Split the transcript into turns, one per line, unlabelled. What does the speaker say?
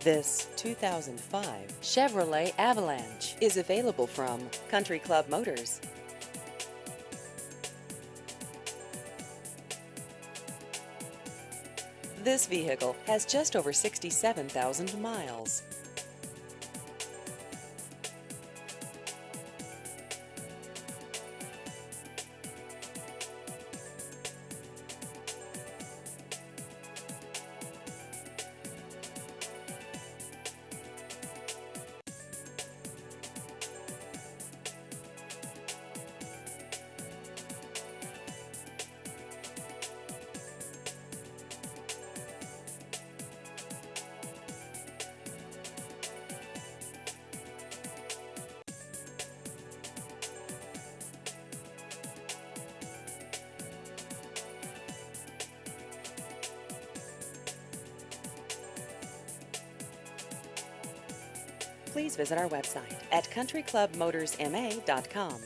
This 2005 Chevrolet Avalanche is available from Country Club Motors. This vehicle has just over 67,000 miles. Please visit our website at countryclubmotorsma.com.